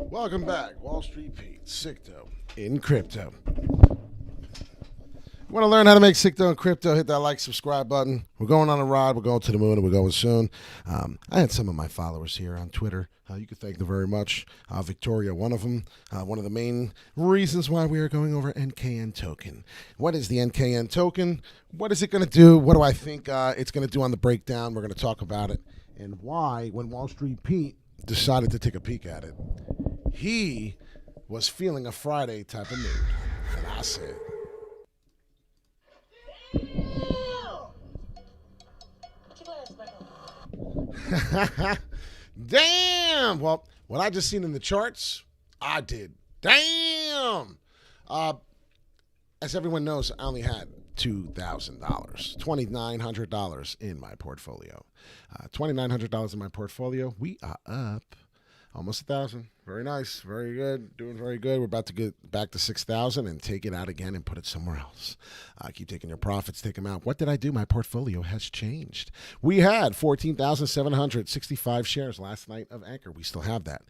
Welcome back, Wall Street Pete, Sicto in crypto. Want to learn how to make Sicto in crypto? Hit that like, subscribe button. We're going on a ride. We're going to the moon, and we're going soon. I had some of my followers here on Twitter. You can thank them very much. Victoria, one of them. One of the main reasons why we are going over NKN token. What is the NKN token? What is it going to do? What do I think it's going to do on the breakdown? We're going to talk about it. And why, when Wall Street Pete decided to take a peek at it, he was feeling a Friday type of mood. And I said, damn. Well, what I just seen in the charts, I did. Damn. As everyone knows, I only had $2,000, $2,900 in my portfolio. $2,900 in my portfolio. We are up almost 1,000. Very nice. Very good. Doing very good. We're about to get back to 6,000 and take it out again and put it somewhere else. Keep taking your profits, take them out. What did I do? My portfolio has changed. We had 14,765 shares last night of Anchor. We still have that.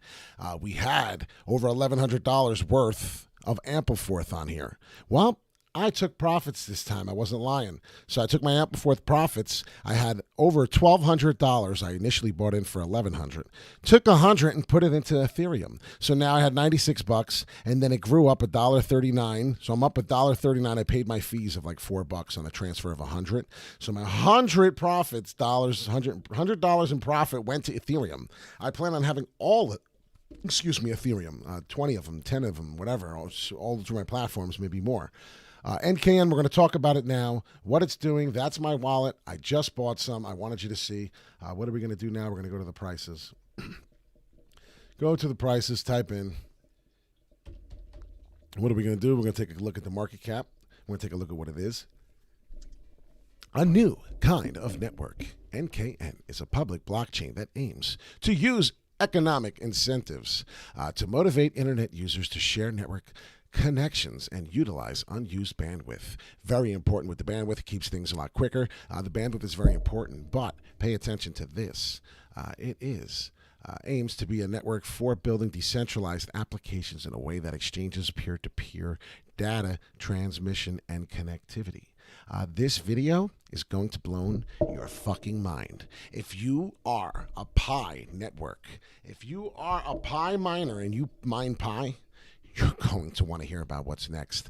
We had over $1,100 worth of Ampleforth on here. Well, I took profits this time. I wasn't lying. So I took my Ampleforth profits. I had over $1,200. I initially bought in for $1,100. Took $100 and put it into Ethereum. So now I had $96, and then it grew up $1.39. So I'm up $1.39. I paid my fees of like $4 on the transfer of $100. So my $100 in profit went to Ethereum. I plan on having all Ethereum, 20 of them, 10 of them, whatever, all through my platforms, maybe more. NKN, we're going to talk about it now, what it's doing. That's my wallet. I just bought some. I wanted you to see. What are we going to do now? We're going to go to the prices. Go to the prices, type in. What are we going to do? We're going to take a look at the market cap. We're going to take a look at what it is. A new kind of network. NKN is a public blockchain that aims to use economic incentives to motivate internet users to share network connections and utilize unused bandwidth. Very important with the bandwidth. It keeps things a lot quicker. The bandwidth is very important, but pay attention to this. It aims to be a network for building decentralized applications in a way that exchanges peer-to-peer data transmission and connectivity. This video is going to blow your fucking mind. If you are a Pi network, if you are a Pi miner and you mine Pi, you're going to want to hear about what's next.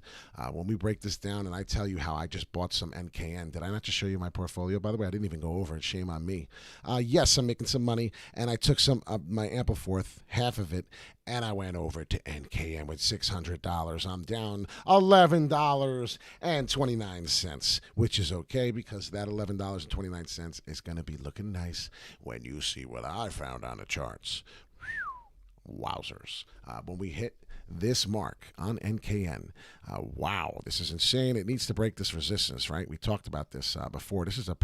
When we break this down and I tell you how I just bought some NKN. Did I not just show you my portfolio? By the way, I didn't even go over it. Shame on me. Yes, I'm making some money, and I took some of my Ampleforth, half of it, and I went over to NKN with $600. I'm down $11.29, which is okay because that $11.29 is going to be looking nice when you see what I found on the charts. Wowzers. When we hit this mark on NKN, wow, this is insane. It needs to break this resistance, right? We talked about this before. This is a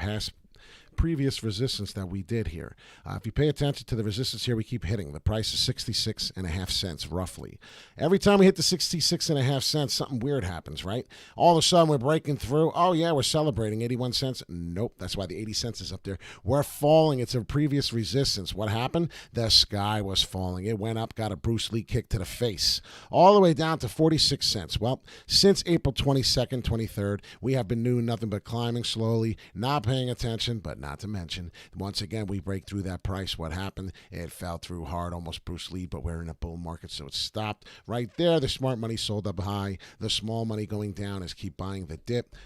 previous resistance that we did here. If you pay attention to the resistance here, we keep hitting. The price is 66.5 cents roughly. Every time we hit the 66.5 cents, something weird happens, right? All of a sudden we're breaking through. Oh yeah, we're celebrating 81 cents. Nope, that's why the 80 cents is up there. We're falling. It's a previous resistance. What happened? The sky was falling. It went up, got a Bruce Lee kick to the face, all the way down to 46 cents. Well, since April 22nd, 23rd, we have been doing nothing but climbing slowly, not paying attention, but not to mention, once again, we break through that price. What happened? It fell through hard, almost Bruce Lee, but we're in a bull market, so it stopped right there. The smart money sold up high. The small money going down is keep buying the dip.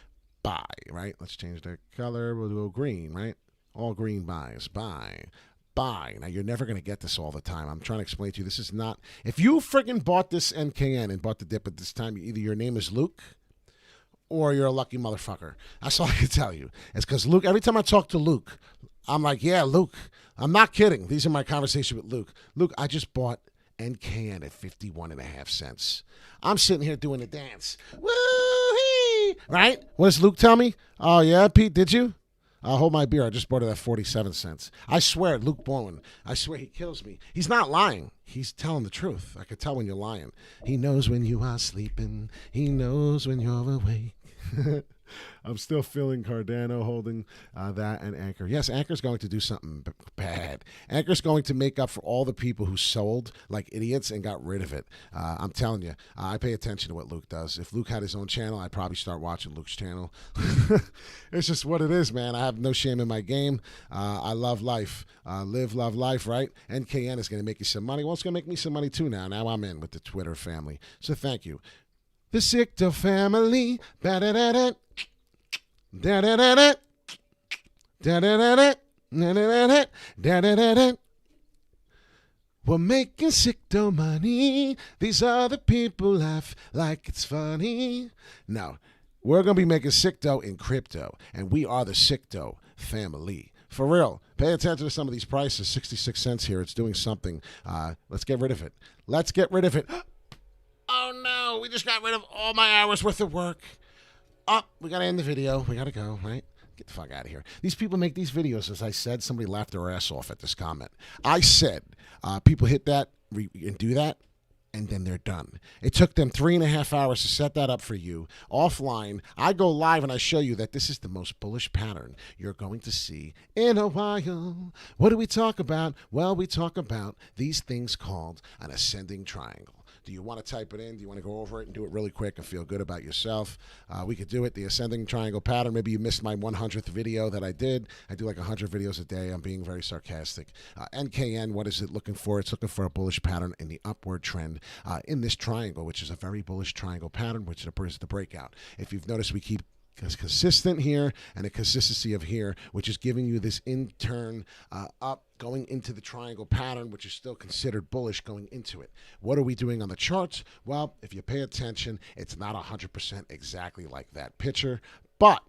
Buy, right? Let's change the color. We'll go green, right? All green buys. Buy. Now, you're never going to get this all the time. I'm trying to explain to you. This is not... If you friggin' bought this NKN and bought the dip at this time, either your name is Luke or you're a lucky motherfucker. That's all I can tell you. It's because Luke, every time I talk to Luke, I'm like, yeah, Luke. I'm not kidding. These are my conversations with Luke. Luke, I just bought NKN at 51.5 cents. I'm sitting here doing a dance. Woo-hee! Right? What does Luke tell me? Oh, yeah, Pete, did you? I'll hold my beer. I just bought it at 47 cents. I swear, Luke Bowen, I swear he kills me. He's not lying. He's telling the truth. I could tell when you're lying. He knows when you are sleeping. He knows when you're awake. I'm still feeling Cardano holding that and Anchor. Yes, Anchor's going to do something bad. Anchor's going to make up for all the people who sold like idiots and got rid of it. I'm telling you, I pay attention to what Luke does. If Luke had his own channel, I'd probably start watching Luke's channel. It's just what it is, man. I have no shame in my game. I love life. Live, love life, right? NKN is going to make you some money. Well, it's going to make me some money too now. Now I'm in with the Twitter family. So thank you. The Sicto family. Da-da-da-da. Da-da-da-da. Da-da-da-da. Da-da-da-da. Da-da-da-da. We're making Sicto money. These other people laugh like it's funny. No, we're going to be making Sicto in crypto, and we are the Sicto family. For real, pay attention to some of these prices. 66 cents here. It's doing something. Let's get rid of it. Let's get rid of it. Oh, no. We just got rid of all my hours worth of work. Oh, we got to end the video. We got to go, right? Get the fuck out of here. These people make these videos. As I said, somebody laughed their ass off at this comment. I said people hit that and do that, and then they're done. It took them 3.5 hours to set that up for you offline. I go live and I show you that this is the most bullish pattern you're going to see in a while. What do we talk about? Well, we talk about these things called an ascending triangle. Do you want to type it in? Do you want to go over it and do it really quick and feel good about yourself? We could do it. The ascending triangle pattern. Maybe you missed my 100th video that I did. I do like 100 videos a day. I'm being very sarcastic. NKN, what is it looking for? It's looking for a bullish pattern in the upward trend in this triangle, which is a very bullish triangle pattern, which is the breakout. If you've noticed, we keep consistent here and a consistency of here, which is giving you this in-turn up going into the triangle pattern, which is still considered bullish going into it. What are we doing on the charts? Well, if you pay attention, it's not 100% exactly like that picture, but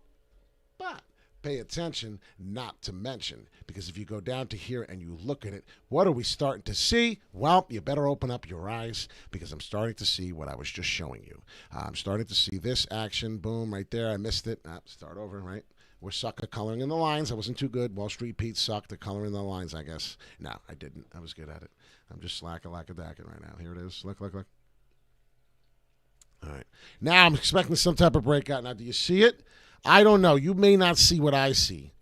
pay attention not to mention, because if you go down to here and you look at it, what are we starting to see? Well, you better open up your eyes, because I'm starting to see what I was just showing you. I'm starting to see this action, boom, right there. I missed it. Start over, right? We're sucker coloring in the lines. I wasn't too good. Wall Street Pete sucked at coloring the lines, I guess. No, I didn't. I was good at it. I'm just slack-a-lack-a-dacking right now. Here it is. Look. All right. Now I'm expecting some type of breakout. Now, do you see it? I don't know. You may not see what I see.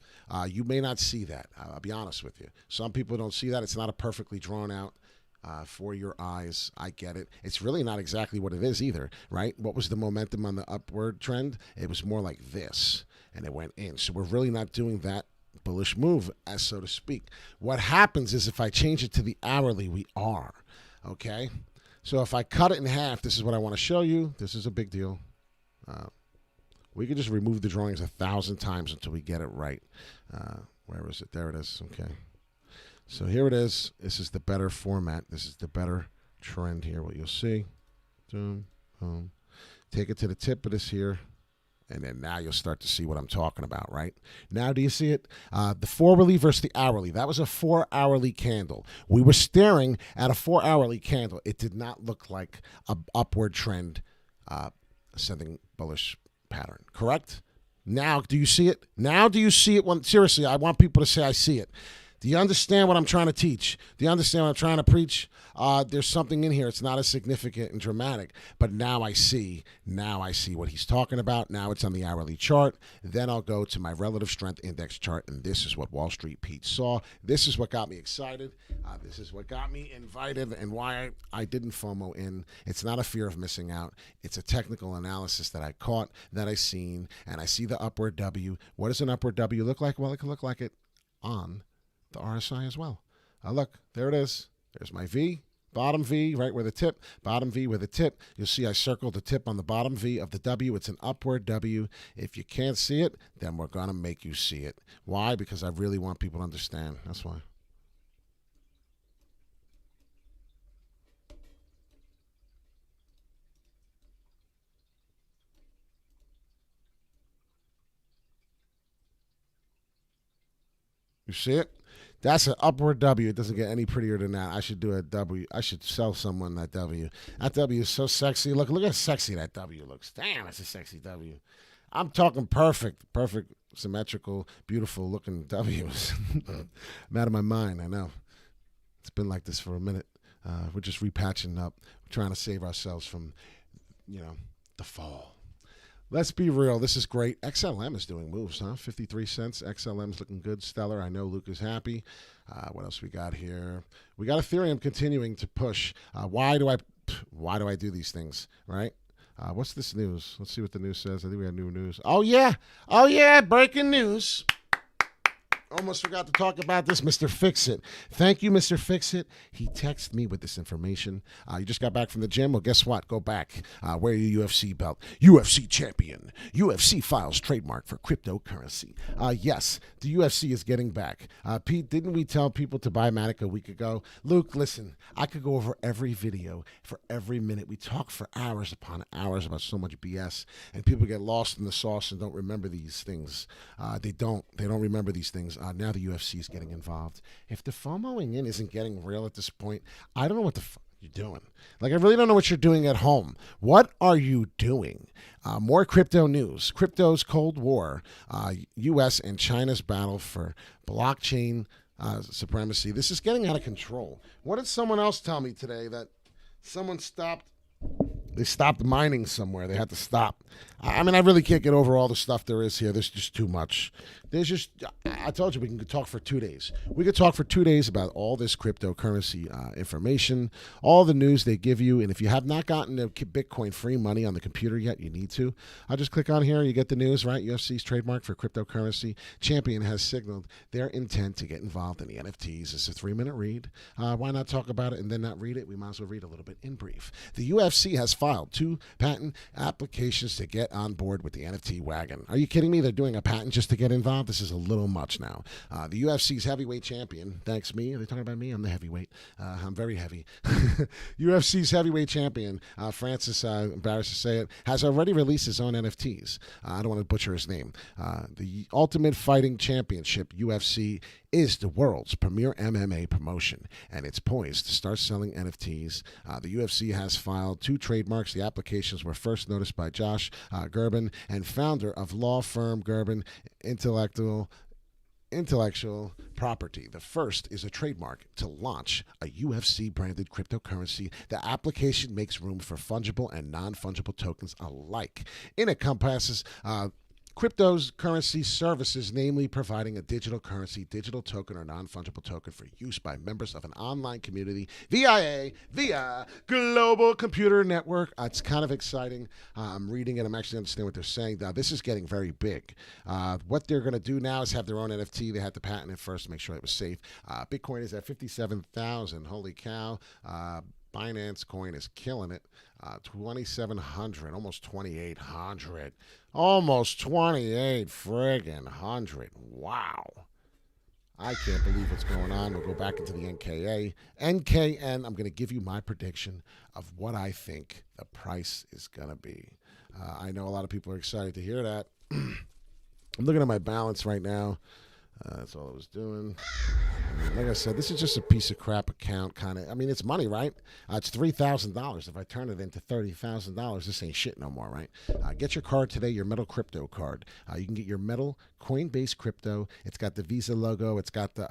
You may not see that. I'll be honest with you. Some people don't see that. It's not a perfectly drawn out for your eyes. I get it. It's really not exactly what it is either, right? What was the momentum on the upward trend? It was more like this, and it went in. So we're really not doing that bullish move, as so to speak. What happens is if I change it to the hourly, we are, okay? So if I cut it in half, this is what I want to show you. This is a big deal. We could just remove the drawings 1,000 times until we get it right. Where is it? There it is. Okay. So here it is. This is the better format. This is the better trend here. What you'll see. Boom, boom. Take it to the tip of this here. And then now you'll start to see what I'm talking about, right? Now, do you see it? The 4-hourly versus the hourly. That was a 4-hourly candle. We were staring at a 4-hourly candle. It did not look like an upward trend ascending bullish pattern, correct? Now, do you see it? Now, do you see it? Seriously, I want people to say I see it. Do you understand what I'm trying to teach? Do you understand what I'm trying to preach? There's something in here. It's not as significant and dramatic, but now I see what he's talking about. Now it's on the hourly chart. Then I'll go to my relative strength index chart, and this is what Wall Street Pete saw. This is what got me excited. This is what got me invited, and why I didn't FOMO in. It's not a fear of missing out. It's a technical analysis that I caught, that I seen, and I see the upward W. What does an upward W look like? Well, it can look like it on the RSI as well. Look, there it is. There's my V, bottom V, right where the tip, bottom V where the tip. You'll see I circled the tip on the bottom V of the W. It's an upward W. If you can't see it, then we're going to make you see it. Why? Because I really want people to understand. That's why. You see it? That's an upward W. It doesn't get any prettier than that. I should do a W. I should sell someone that W. That W is so sexy. Look how sexy that W looks. Damn, that's a sexy W. I'm talking perfect, symmetrical, beautiful looking W's. I'm out of my mind, I know. It's been like this for a minute. We're just repatching up. We're trying to save ourselves from, the fall. Let's be real. This is great. XLM is doing moves, huh? 53 cents. XLM's looking good, stellar. I know Luke is happy. What else we got here? We got Ethereum continuing to push. Why do I do these things, right? What's this news? Let's see what the news says. I think we have new news. Oh, yeah. Oh, yeah. Breaking news. Almost forgot to talk about this, Mr. Fix-It. Thank you, Mr. Fix-It. He texted me with this information. You just got back from the gym? Well, guess what? Go back. Wear your UFC belt. UFC champion. UFC files trademark for cryptocurrency. Yes, the UFC is getting back. Pete, didn't we tell people to buy Matic a week ago? Luke, listen, I could go over every video for every minute. We talk for hours upon hours about so much BS, and people get lost in the sauce and don't remember these things. They don't remember these things. Now the UFC is getting involved. If the FOMOing in isn't getting real at this point, I don't know what the fuck you're doing. Like, I really don't know what you're doing at home. What are you doing? More crypto news. Crypto's Cold War. U.S. and China's battle for blockchain supremacy. This is getting out of control. What did someone else tell me today? That someone stopped mining somewhere. They had to stop. I mean, I really can't get over all the stuff there is here. There's just too much. I told you we can talk for 2 days. We could talk for 2 days about all this cryptocurrency information, all the news they give you. And if you have not gotten the Bitcoin free money on the computer yet, you need to. I'll just click on here. You get the news, right? UFC's trademark for cryptocurrency. Champion has signaled their intent to get involved in the NFTs. It's a 3-minute read. Why not talk about it and then not read it? We might as well read a little bit in brief. The UFC has filed 2 patent applications to get on board with the NFT wagon. Are you kidding me? They're doing a patent just to get involved? This is a little much now. The UFC's heavyweight champion, thanks me. Are they talking about me? I'm the heavyweight. I'm very heavy. UFC's heavyweight champion, Francis, embarrassed to say it, has already released his own NFTs. I don't want to butcher his name. The Ultimate Fighting Championship, UFC, is the world's premier MMA promotion, and it's poised to start selling NFTs. The UFC has filed 2 trademarks. The applications were first noticed by Josh Gerben, and founder of law firm Gerben Intellectual Property. The first is a trademark to launch a UFC-branded cryptocurrency. The application makes room for fungible and non-fungible tokens alike. It encompasses cryptocurrency services, namely providing a digital currency, digital token, or non-fungible token for use by members of an online community via global computer network. It's kind of exciting. I'm reading it. I'm actually understanding what they're saying. Now, this is getting very big. What they're going to do now is have their own NFT. They had to patent it first to make sure it was safe. Bitcoin is at 57,000. Holy cow. Binance coin is killing it. 2,700, almost 2,800. Almost 28 friggin' hundred. Wow. I can't believe what's going on. We'll go back into the NKN. I'm going to give you my prediction of what I think the price is going to be. I know a lot of people are excited to hear that. I'm looking at my balance right now. That's all I was doing. Like I said, this is just a piece of crap account, kind of. I mean, it's money, right? It's $3,000. If I turn it into $30,000, this ain't shit no more, right? Get your card today, your Metal Crypto card. You can get your Metal Coinbase Crypto. It's got the Visa logo. It's got the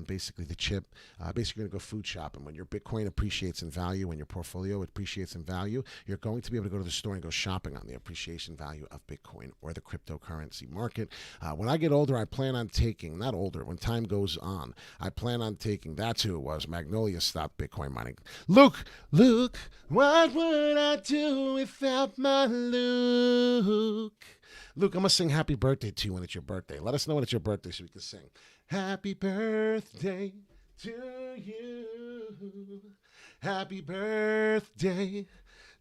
basically the chip. Basically, you're going to go food shopping. When your Bitcoin appreciates in value, when your portfolio appreciates in value, you're going to be able to go to the store and go shopping on the appreciation value of Bitcoin or the cryptocurrency market. When I get older, I plan on taking, not older, when time goes on, I plan on taking, that's who it was, Magnolia stopped Bitcoin mining. Luke, what would I do without my Luke? Luke, I'm going to sing happy birthday to you when it's your birthday. Let us know when it's your birthday so we can sing. Happy birthday to you. Happy birthday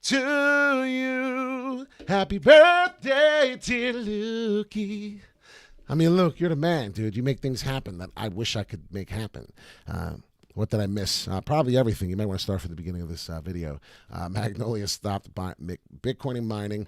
to you. Happy birthday, dear Lukey. I mean, Luke, you're the man, dude. You make things happen that I wish I could make happen. What did I miss? Probably everything. You might want to start from the beginning of this video. Magnolia stopped Bitcoin and mining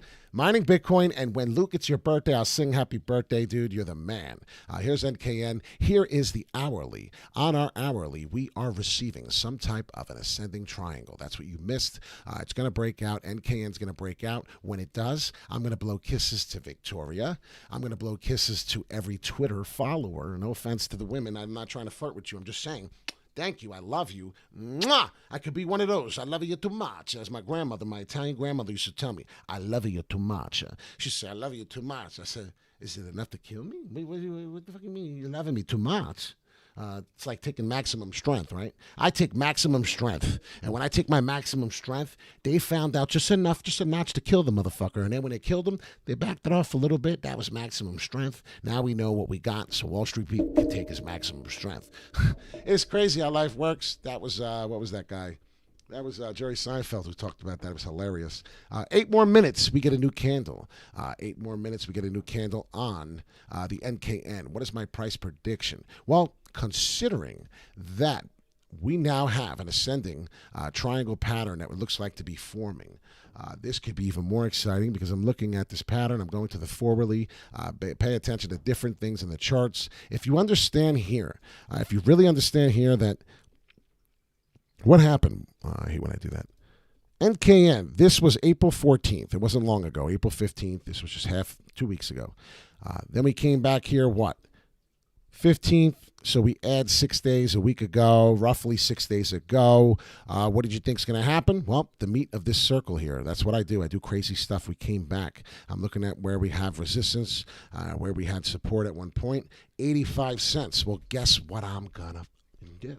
Bitcoin. And when, Luke, it's your birthday, I'll sing happy birthday, dude. You're the man. Here's NKN. Here is the hourly. On our hourly, we are receiving some type of an ascending triangle. That's what you missed. It's going to break out. NKN's going to break out. When it does, I'm going to blow kisses to Victoria. I'm going to blow kisses to every Twitter follower. No offense to the women. I'm not trying to flirt with you. I'm just saying. Thank you. I love you. Mwah! I could be one of those. I love you too much. As my grandmother, my Italian grandmother, used to tell me, I love you too much. She said, I love you too much. I said, is it enough to kill me? What the fuck you mean you're loving me too much? It's like taking maximum strength, right? I take maximum strength. And when I take my maximum strength, they found out just enough, just a notch to kill the motherfucker. And then when they killed him, they backed it off a little bit. That was maximum strength. Now we know what we got. So Wall Street Breaks can take his maximum strength. It's crazy how life works. That was, what was that guy? That was Jerry Seinfeld who talked about that. It was hilarious. 8 more minutes, we get a new candle. 8 more minutes, we get a new candle on the NKN. What is my price prediction? Well, considering that we now have an ascending triangle pattern that it looks like to be forming, this could be even more exciting because I'm looking at this pattern. I'm going to the forwardly. Pay attention to different things in the charts. If you understand here, if you really understand here that what happened? I hate when I do that. NKN, this was April 14th. It wasn't long ago. April 15th. This was just 2 weeks ago. Then we came back here, what? 15th. So we add 6 days a week ago, roughly 6 days ago. What did you think is going to happen? Well, the meat of this circle here. That's what I do. I do crazy stuff. We came back. I'm looking at where we have resistance, where we had support at one point. 85 cents. Well, guess what I'm going to do?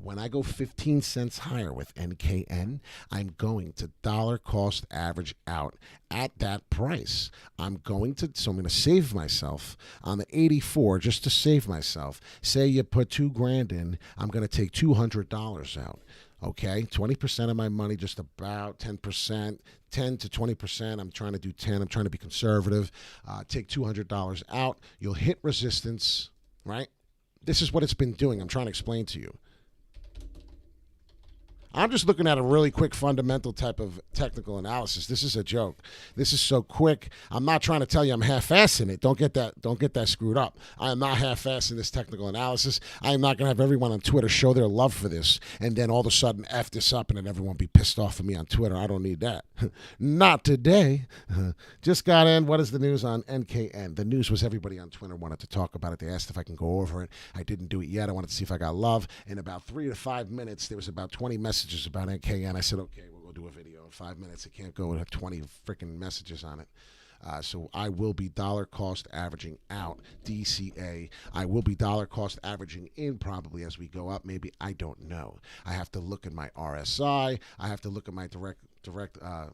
When I go 15 cents higher with NKN, I'm going to dollar cost average out at that price. So I'm going to save myself on the 84 just to save myself. Say you put $2,000 in, I'm going to take $200 out. Okay, 20% of my money, just about 10%, 10 to 20%. I'm trying to do 10. I'm trying to be conservative. Take $200 out. You'll hit resistance, right? This is what it's been doing. I'm trying to explain to you. I'm just looking at a really quick fundamental type of technical analysis. This is a joke. This is so quick. I'm not trying to tell you I'm half-assing it. Don't get that screwed up. I am not half-assing this technical analysis. I am not going to have everyone on Twitter show their love for this and then all of a sudden F this up and then everyone be pissed off at me on Twitter. I don't need that. Not today. Just got in. What is the news on NKN? The news was everybody on Twitter wanted to talk about it. They asked if I can go over it. I didn't do it yet. I wanted to see if I got love. In about 3 to 5 minutes, there was about 20 messages about NKN. I said, okay, we'll go do a video in 5 minutes. It can't go with 20 freaking messages on it. So I will be dollar cost averaging out DCA. I will be dollar cost averaging in probably as we go up. Maybe, I don't know. I have to look at my RSI. I have to look at my direct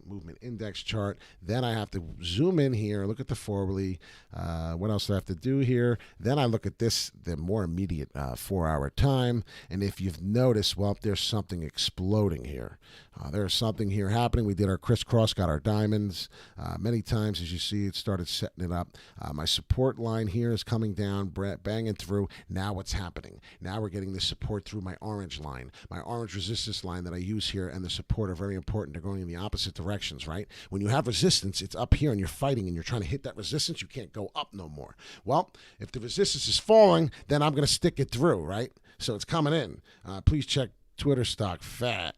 movement index chart. Then I have to zoom in here, look at the forwardly. What else do I have to do here? Then I look at this, the more immediate 4-hour time. And if you've noticed, well, there's something exploding here. There's something here happening. We did our crisscross, got our diamonds. Many times, as you see, it started setting it up. My support line here is coming down, banging through. Now what's happening? Now we're getting the support through my orange line. My orange resistance line that I use here and the support are very important. They're going in the opposite directions, right? When you have resistance, it's up here and you're fighting and you're trying to hit that resistance. You can't go up no more. Well, if the resistance is falling, then I'm going to stick it through, right? So it's coming in. Please check Twitter stock fast.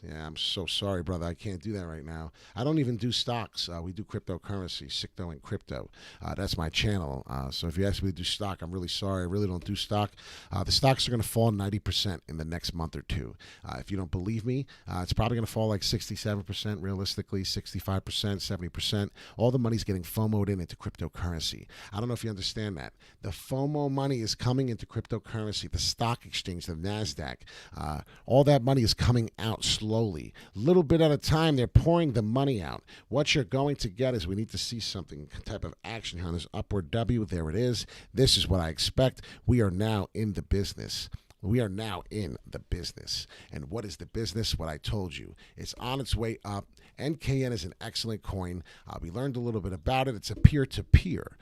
Yeah, I'm so sorry, brother. I can't do that right now. I don't even do stocks. We do cryptocurrency, Sicto and Crypto. That's my channel. So if you ask me to do stock, I'm really sorry. I really don't do stock. The stocks are going to fall 90% in the next month or two. If you don't believe me, it's probably going to fall like 67% realistically, 65%, 70%. All the money's getting FOMO'd into cryptocurrency. I don't know if you understand that. The FOMO money is coming into cryptocurrency, the stock exchange, the NASDAQ. All that money is coming out slowly, little bit at a time. They're pouring the money out. What you're going to get is we need to see something type of action here on this upward W. There it is. This is what I expect. We are now in the business. We are now in the business. And what is the business? What I told you. It's on its way up. NKN is an excellent coin. We learned a little bit about it. It's a peer-to-peer.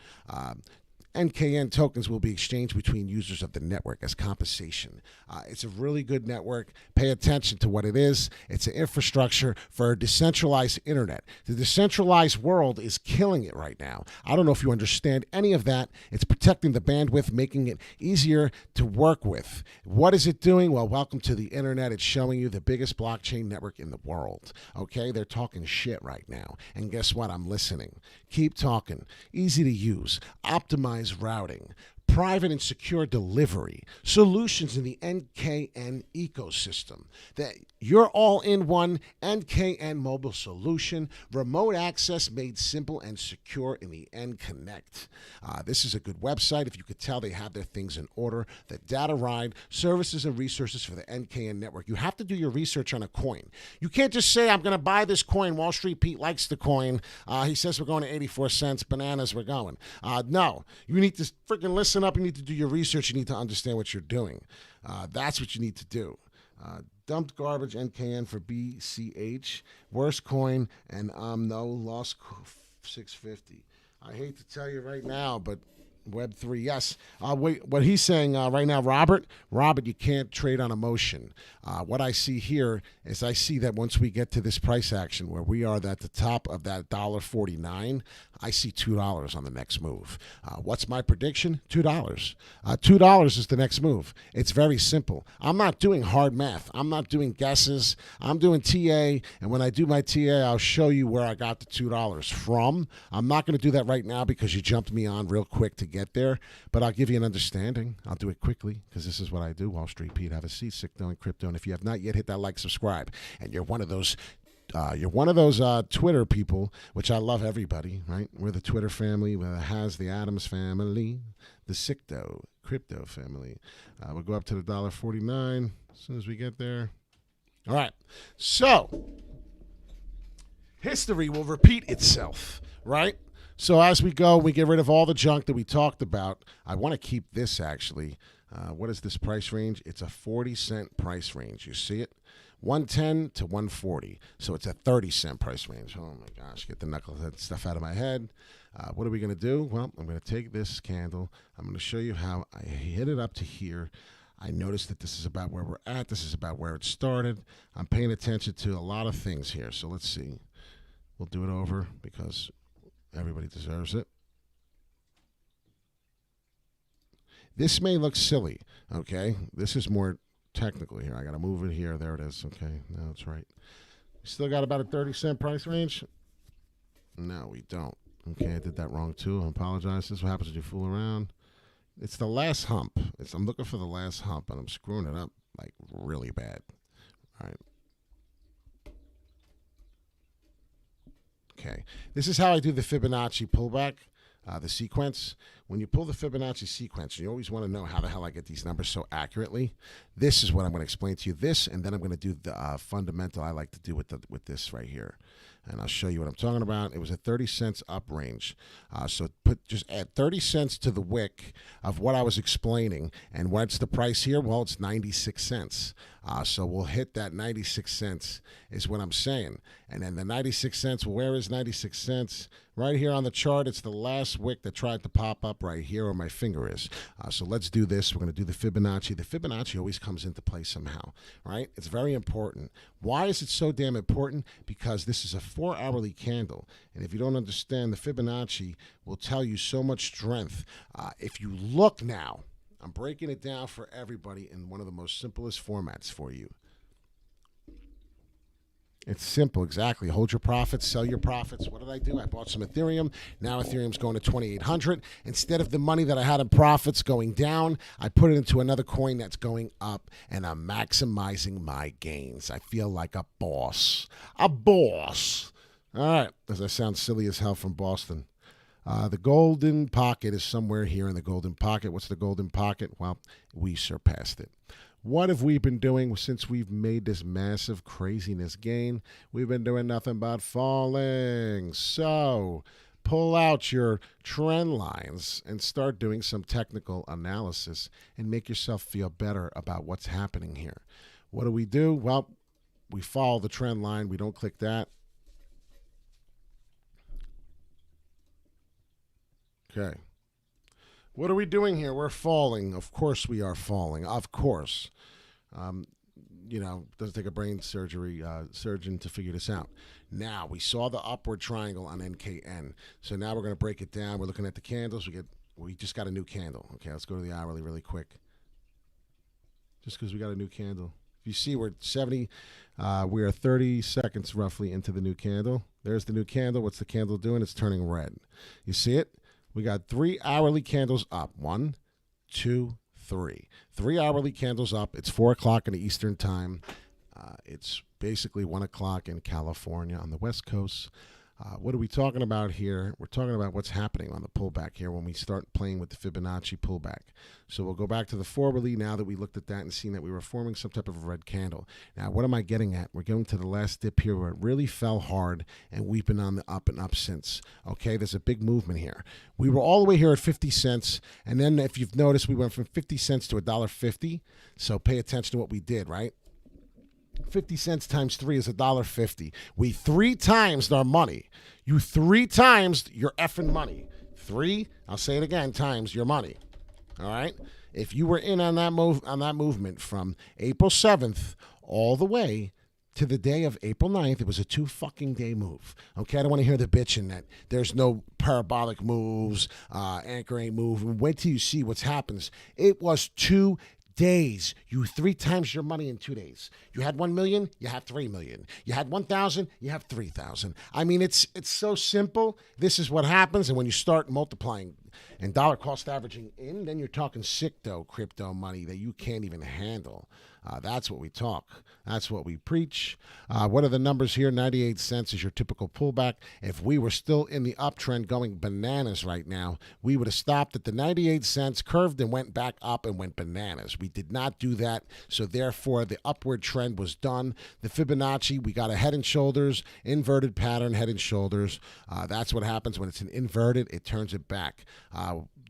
NKN tokens will be exchanged between users of the network as compensation. It's a really good network. Pay attention to what it is. It's an infrastructure for a decentralized internet. The decentralized world is killing it right now. I don't know if you understand any of that. It's protecting the bandwidth, making it easier to work with. What is it doing? Well, welcome to the internet. It's showing you the biggest blockchain network in the world. Okay, they're talking shit right now. And guess what? I'm listening. Keep talking. Easy to use. Optimize routing, private and secure delivery, solutions in the NKN ecosystem. That your all-in-one NKN mobile solution, remote access made simple and secure in the N Connect. This is a good website. If you could tell, they have their things in order. The data ride, services and resources for the NKN network. You have to do your research on a coin. You can't just say, I'm going to buy this coin. Wall Street Pete likes the coin. He says we're going to 84 cents. Bananas, we're going. No, you need to freaking listen up. You need to do your research. You need to understand what you're doing. That's what you need to do. Dumped garbage NKN for BCH. Worst coin, and no, lost 650. I hate to tell you right now, but Web3, yes. Wait, what he's saying right now, Robert, you can't trade on emotion. What I see here is I see that once we get to this price action where we are at the top of that $1.49, I see $2 on the next move. What's my prediction? $2. $2 is the next move. It's very simple. I'm not doing hard math. I'm not doing guesses. I'm doing TA, and when I do my TA, I'll show you where I got the $2 from. I'm not going to do that right now because you jumped me on real quick to get there, but I'll give you an understanding. I'll do it quickly because this is what I do. Wall Street Pete, have a seat, Sicko and Crypto. And if you have not yet hit that like, subscribe, and you're one of those Twitter people, which I love everybody, right? We're the Twitter family, where it has the Adams family, the Sicko Crypto family. We'll go up to the $1.49 as soon as we get there. All right. So history will repeat itself, right? So as we go, we get rid of all the junk that we talked about. I want to keep this actually. What is this price range? It's a 40-cent price range. You see it? 110 to 140. So it's a 30-cent price range. Oh, my gosh. Get the knucklehead stuff out of my head. What are we going to do? Well, I'm going to take this candle. I'm going to show you how I hit it up to here. I noticed that this is about where we're at. This is about where it started. I'm paying attention to a lot of things here. So let's see. We'll do it over because everybody deserves it. This may look silly, okay? This is more technical here. I got to move it here. There it is. Okay, now that's right. We still got about a 30-cent price range? No, we don't. Okay, I did that wrong too. I apologize. This is what happens when you fool around. It's the last hump. I'm looking for the last hump, and I'm screwing it up like really bad. All right. Okay, this is how I do the Fibonacci pullback, the sequence. When you pull the Fibonacci sequence, you always want to know how the hell I get these numbers so accurately. This is what I'm going to explain to you. This, and then I'm going to do the fundamental I like to do with this right here. And I'll show you what I'm talking about. It was a 30 cents up range. So just add 30 cents to the wick of what I was explaining. And what's the price here? Well, it's 96 cents. So we'll hit that 96 cents is what I'm saying. And then the 96 cents, well, where is 96 cents? Right here on the chart, it's the last wick that tried to pop up right here where my finger is. So let's do this. We're going to do the Fibonacci. The Fibonacci always comes into play somehow, right? It's very important. Why is it so damn important? Because this is a 4-hourly candle. And if you don't understand, the Fibonacci will tell you so much strength. If you look now, I'm breaking it down for everybody in one of the most simplest formats for you. It's simple, exactly. Hold your profits, sell your profits. What did I do? I bought some Ethereum. Now Ethereum's going to 2,800. Instead of the money that I had in profits going down, I put it into another coin that's going up, and I'm maximizing my gains. I feel like a boss. A boss. All right. Does that sound silly as hell from Boston? The golden pocket is somewhere here in the golden pocket. What's the golden pocket? Well, we surpassed it. What have we been doing since we've made this massive craziness gain? We've been doing nothing but falling. So pull out your trend lines and start doing some technical analysis and make yourself feel better about what's happening here. What do? Well, we follow the trend line. We don't click that. Okay. What are we doing here? We're falling. Of course we are falling. Of course. Doesn't take a brain surgeon to figure this out. Now, we saw the upward triangle on NKN. So now we're going to break it down. We're looking at the candles. We just got a new candle. Okay, let's go to the hourly really quick. Just because we got a new candle. If you see, we're at 70. We are 30 seconds roughly into the new candle. There's the new candle. What's the candle doing? It's turning red. You see it? We got 3 hourly candles up. 1, 2, 3. 3 hourly candles up. It's 4 o'clock in the Eastern time. It's basically 1 o'clock in California on the West Coast. What are we talking about here? We're talking about what's happening on the pullback here when we start playing with the Fibonacci pullback. So we'll go back to the forwardly now that we looked at that and seen that we were forming some type of a red candle. Now, what am I getting at? We're going to the last dip here where it really fell hard, and we've been on the up and up since. Okay, there's a big movement here. We were all the way here at 50 cents, and then if you've noticed, we went from 50 cents to $1.50. So pay attention to what we did, right? 50 cents times 3 is $1.50. We 3 times our money. You 3 times your effing money. 3, I'll say it again, times your money. All right? If you were in on that movement from April 7th all the way to the day of April 9th, it was a 2 fucking day move. Okay, I don't want to hear the bitching that there's no parabolic moves, anchor ain't moving. Wait till you see what's happens. It was 2 days. You 3 times your money in 2 days. You had 1 million, you have 3 million. You had 1,000, you have 3,000. I mean, it's so simple. This is what happens, and when you start multiplying and dollar cost averaging in, then you're talking sick crypto money that you can't even handle. That's what we talk. That's what we preach. What are the numbers here? 98 cents is your typical pullback. If we were still in the uptrend going bananas right now, we would have stopped at the 98 cents, curved and went back up and went bananas. We did not do that, so therefore the upward trend was done. The Fibonacci, we got a head and shoulders, inverted pattern, head and shoulders. That's what happens when it's an inverted, it turns it back.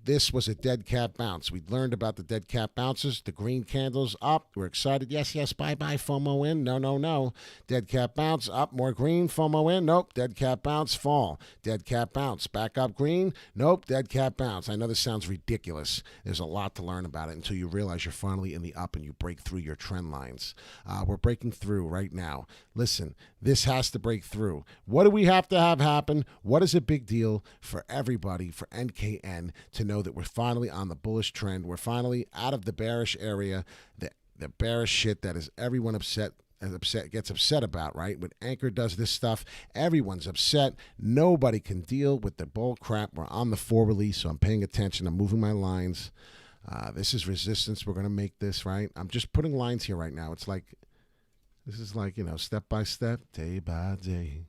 This was a dead cat bounce. We learned about the dead cat bounces. The green candles up. We're excited. Yes, yes, bye-bye, FOMO in. No, no, no. Dead cat bounce, up, more green, FOMO in. Nope, dead cat bounce, fall. Dead cat bounce, back up green. Nope, dead cat bounce. I know this sounds ridiculous. There's a lot to learn about it until you realize you're finally in the up and you break through your trend lines. We're breaking through right now. Listen, this has to break through. What do we have to have happen? What is a big deal for everybody, for NKN, to know that we're finally on the bullish trend? We're finally out of the bearish area, the bearish shit that is everyone gets upset about, right? When Anchor does this stuff, everyone's upset. Nobody can deal with the bull crap. We're on the forwardly, so I'm paying attention. I'm moving my lines. This is resistance. We're going to make this, right? I'm just putting lines here right now. It's like, this is like, step by step, day by day.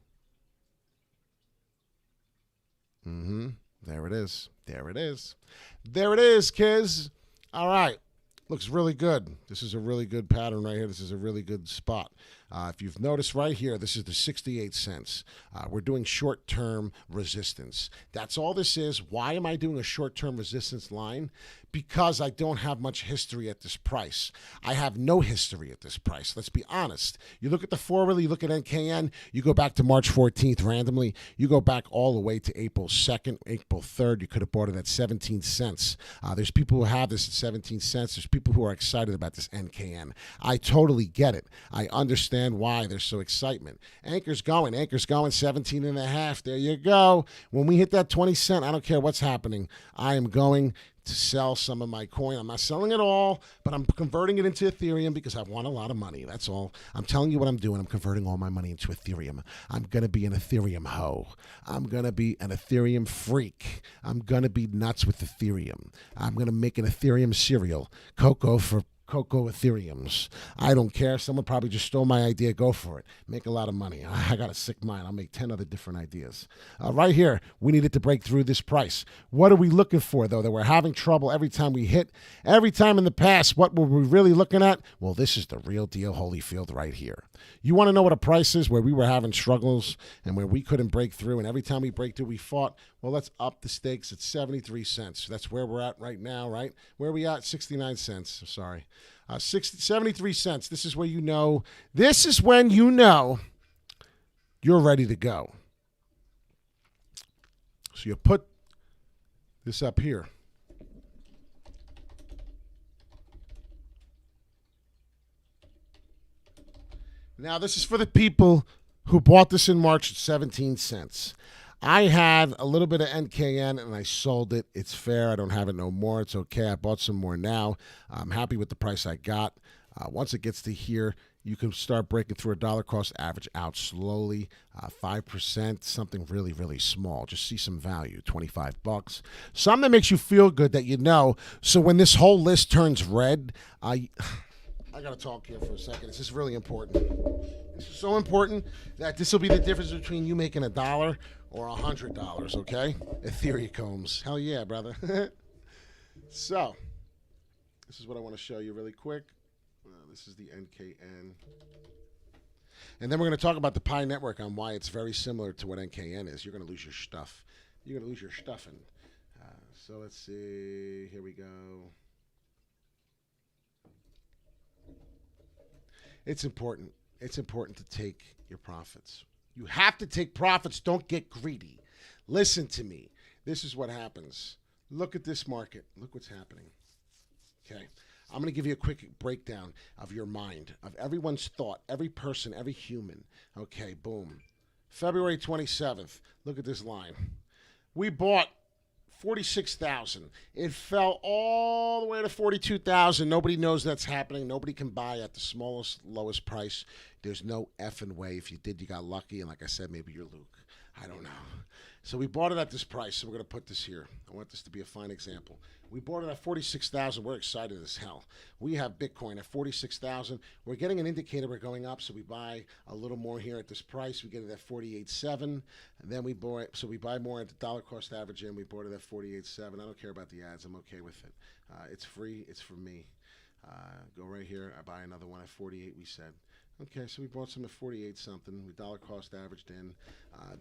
There it is. There it is. There it is, kids. All right. Looks really good. This is a really good pattern right here. This is a really good spot. If you've noticed right here, this is the 68 cents. We're doing short-term resistance. That's all this is. Why am I doing a short-term resistance line? Because I don't have much history at this price. I have no history at this price. Let's be honest. You look at the forward, you look at NKN, you go back to March 14th randomly, you go back all the way to April 2nd, April 3rd, you could have bought it at 17 cents. There's people who have this at 17 cents. There's people who are excited about this NKN. I totally get it. I understand why there's so excitement. Anchor's going 17 and a half. There you go. When we hit that 20 cent, I don't care what's happening. I am going to sell some of my coin. I'm not selling it all, but I'm converting it into Ethereum because I want a lot of money. That's all. I'm telling you what I'm doing. I'm converting all my money into Ethereum. I'm going to be an Ethereum hoe. I'm going to be an Ethereum freak. I'm going to be nuts with Ethereum. I'm going to make an Ethereum cereal. Cocoa for Cocoa Ethereums. I don't care. Someone probably just stole my idea. Go for it. Make a lot of money. I got a sick mind. I'll make 10 other different ideas. Right here, we needed to break through this price. What are we looking for, though? That we're having trouble every time we hit. Every time in the past, what were we really looking at? Well, this is the real deal Holyfield right here. You want to know what a price is where we were having struggles and where we couldn't break through, and every time we break through, we fought? Well, let's up the stakes at 73 cents. That's where we're at right now, right? Where are we at? 69 cents. Sorry. 73 cents. This is where you know. This is when you know you're ready to go. So you put this up here. Now, this is for the people who bought this in March at 17 cents. I had a little bit of NKN and I sold it. It's fair. I don't have it no more. It's okay. I bought some more now. I'm happy with the price I got. Once it gets to here, you can start breaking through a dollar cost average out slowly, 5%, something really, really small. Just see some value, $25. Something that makes you feel good that you know. So when this whole list turns red, I got to talk here for a second. This is really important. This is so important that this will be the difference between you making $1 or $100, okay? Ethereum. Hell yeah, brother. So, this is what I want to show you really quick. This is the NKN. And then we're going to talk about the Pi network on why it's very similar to what NKN is. You're going to lose your stuff. You're going to lose your stuffing. So let's see. Here we go. It's important. It's important to take your profits. You have to take profits. Don't get greedy. Listen to me. This is what happens. Look at this market. Look what's happening. Okay. I'm going to give you a quick breakdown of your mind, of everyone's thought, every person, every human. Okay, boom. February 27th. Look at this line. We bought 46,000. It fell all the way to 42,000. Nobody knows that's happening. Nobody can buy at the smallest, lowest price. There's no effing way. If you did, you got lucky. And like I said, maybe you're Luke. I don't know. So we bought it at this price. So we're going to put this here. I want this to be a fine example. We bought it at 46,000. We're excited as hell. We have Bitcoin at 46,000. We're getting an indicator we're going up, so we buy a little more here at this price. We get it at 48.7. And then we buy, so we buy more at the dollar cost average, and we bought it at 48.7. I don't care about the ads. I'm okay with it. It's free. It's for me. Go right here. I buy another one at 48. We said. Okay, so we bought some at 48 something. We dollar cost averaged in.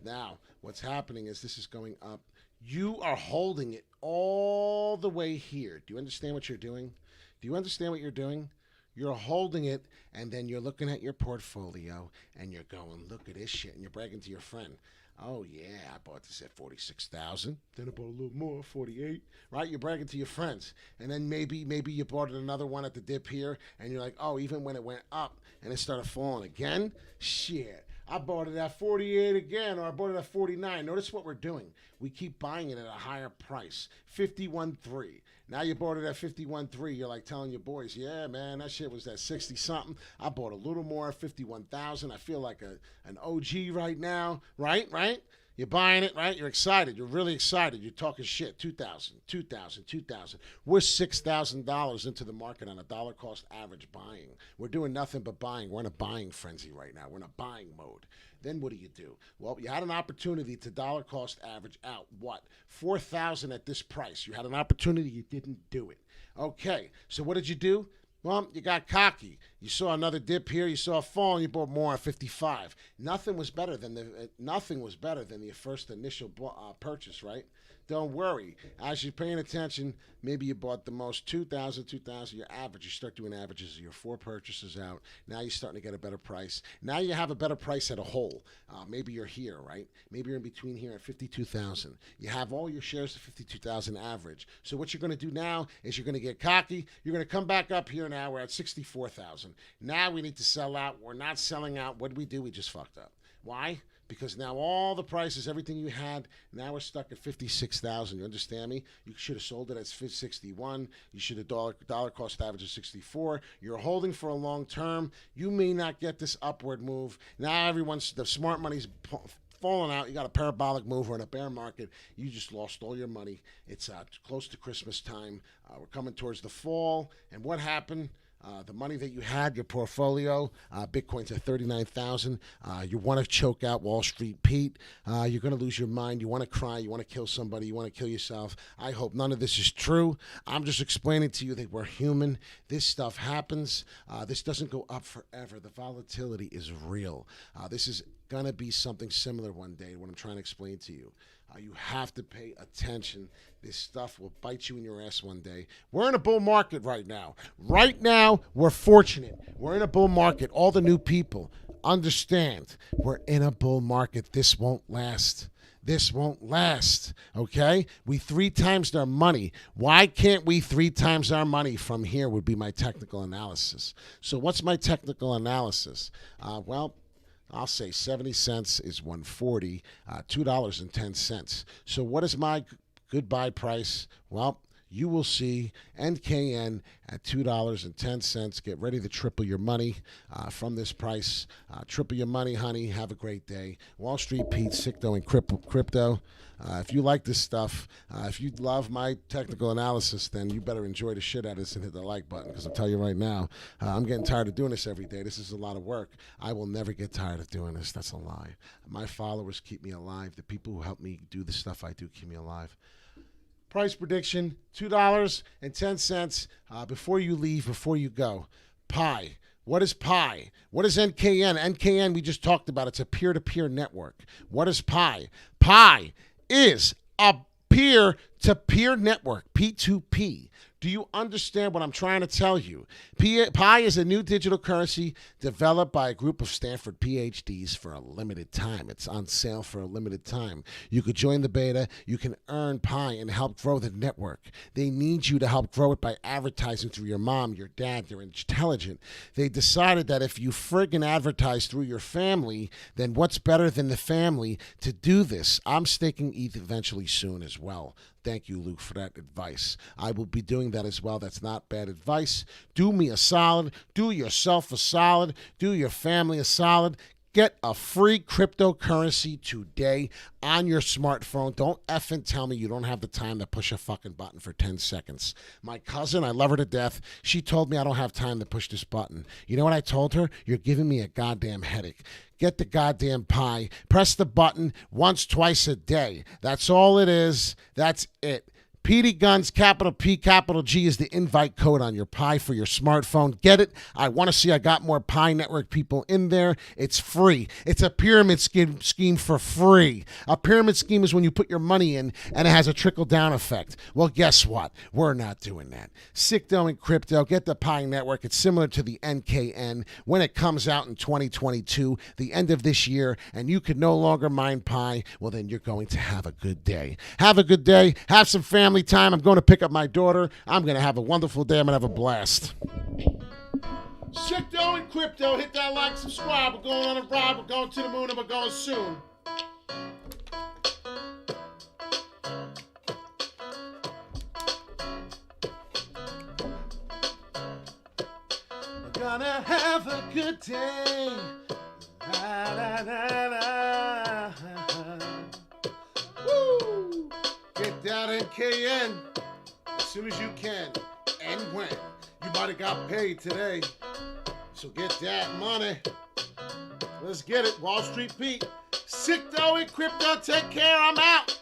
Now, what's happening is this is going up. You are holding it all the way here. Do you understand what you're doing? Do you understand what you're doing? You're holding it, and then you're looking at your portfolio, and you're going, look at this shit, and you're bragging to your friend. Oh, yeah, I bought this at 46,000. Then I bought a little more, 48. Right? You're bragging to your friends. And then maybe you bought another one at the dip here, and you're like, oh, even when it went up and it started falling again, shit. I bought it at 48 again, or I bought it at 49. Notice what we're doing. We keep buying it at a higher price, 51.3. Now you bought it at 51.3. You're like telling your boys, yeah, man, that shit was at 60-something. I bought a little more at 51,000. I feel like an OG right now, right? You're buying it, right? You're excited. You're really excited. You're talking shit. 2,000. We're $6,000 into the market on a dollar cost average buying. We're doing nothing but buying. We're in a buying frenzy right now. We're in a buying mode. Then what do? Well, you had an opportunity to dollar cost average out what? 4,000 at this price. You had an opportunity. You didn't do it. Okay. So what did you do? Well, you got cocky. You saw another dip here. You saw a fall, and you bought more at 55. Nothing was better than the first initial purchase, right? Don't worry. As you're paying attention, maybe you bought the most 2,000, your average. You start doing averages. Your 4 purchases out. Now you're starting to get a better price. Now you have a better price at a whole. Maybe you're here, right? Maybe you're in between here at 52,000. You have all your shares at 52,000 average. So what you're going to do now is you're going to get cocky. You're going to come back up here now. We're at 64,000. Now we need to sell out. We're not selling out. What did? We just fucked up. Why? Because now all the prices, everything you had, now we're stuck at 56,000. You understand me? You should have sold it at 61. You should have dollar cost average of 64. You're holding for a long term. You may not get this upward move. Now the smart money's falling out. You got a parabolic move or in a bear market. You just lost all your money. It's close to Christmas time. We're coming towards the fall. And what happened? The money that you had, your portfolio, Bitcoin's at 39,000. You want to choke out Wall Street Pete. You're going to lose your mind. You want to cry. You want to kill somebody. You want to kill yourself. I hope none of this is true. I'm just explaining to you that we're human. This stuff happens. This doesn't go up forever. The volatility is real. This is going to be something similar one day, what I'm trying to explain to you. You have to pay attention. This stuff will bite you in your ass one day. We're in a bull market right now. Right now, we're fortunate. We're in a bull market. All the new people understand we're in a bull market. This won't last. This won't last, okay? We 3 times our money. Why can't we 3 times our money from here would be my technical analysis. So what's my technical analysis? Well, I'll say 70 cents is 140, $2.10. So what is my good buy price? Well, you will see NKN at $2.10. Get ready to triple your money from this price. Triple your money, honey. Have a great day. Wall Street Pete, Sicto, and Crypto. If you like this stuff, if you love my technical analysis, then you better enjoy the shit out of this and hit the like button, because I'll tell you right now, I'm getting tired of doing this every day. This is a lot of work. I will never get tired of doing this. That's a lie. My followers keep me alive. The people who help me do the stuff I do keep me alive. Price prediction, $2.10. Before you leave, before you go, Pi. What is Pi? What is NKN? NKN, we just talked about. It's a peer-to-peer network. What is Pi? Pi is a peer-to-peer network, P2P. Do you understand what I'm trying to tell you? Pi is a new digital currency developed by a group of Stanford PhDs for a limited time. It's on sale for a limited time. You could join the beta. You can earn Pi and help grow the network. They need you to help grow it by advertising through your mom, your dad. They're intelligent. They decided that if you friggin' advertise through your family, then what's better than the family to do this? I'm staking ETH eventually soon as well. Thank you, Luke, for that advice. I will be doing that as well. That's not bad advice. Do me a solid. Do yourself a solid. Do your family a solid. Get a free cryptocurrency today on your smartphone. Don't effing tell me you don't have the time to push a fucking button for 10 seconds. My cousin, I love her to death. She told me I don't have time to push this button. You know what I told her? You're giving me a goddamn headache. Get the goddamn Pi. Press the button once, twice a day. That's all it is. That's it. PD Guns, capital P, capital G is the invite code on your Pi for your smartphone. Get it? I want to see I got more Pi Network people in there. It's free. It's a pyramid scheme for free. A pyramid scheme is when you put your money in and it has a trickle-down effect. Well, guess what? We're not doing that. Sicto and Crypto, get the Pi Network. It's similar to the NKN. When it comes out in 2022, the end of this year, and you can no longer mine Pi, well, then you're going to have a good day. Have a good day. Have some family time. I'm going to pick up my daughter. I'm going to have a wonderful day. I'm going to have a blast. Sicto and Crypto, hit that like, subscribe. We're going on a ride. We're going to the moon, and we're going soon. We're gonna have a good day. La, la, la, la. Woo! Get that NKN as soon as you can and when. You might have got paid today, so get that money. Let's get it. Wall Street Pete. Sicto and Crypto, take care. I'm out.